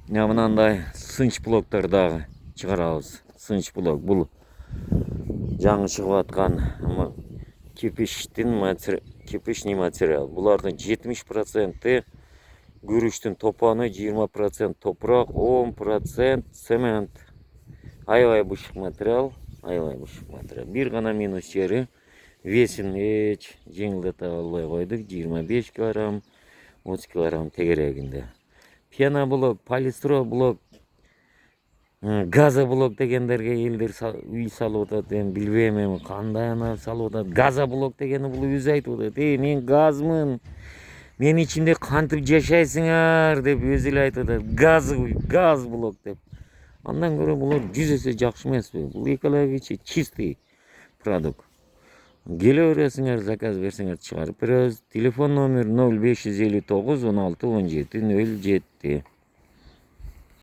мынандай сынч блоктар дагы чыгарабыз. Сынч блок бул жаңы чыгып аткан кирпичный материал. Булардын 70% күрүчтүн топаны, 20% топурак, 10% цемент. Аябай бышык материал, Бир гана минус жери весин эч жеңилдете албай койдук. 25 килограмм, 30 килограмм тегерегинде. Пеноблок, полистроблок, газоблок дегендерге элдер үй салып атат. Эми билбейм, эми кандай ана салып атат. Газоблок дегени бул өзү айтып атат. Мен газмын. Мен ичимде кантип жашайсыңар деп өзү эле айтып атат. Газ блок деп. Андан көрө булар 100 эсе жакшы эмеспи? Бул экологически чистый продукт. Келе бересиңер, заказ берсеңер чыгарып беребиз. Телефон номер 0559 16 17 07.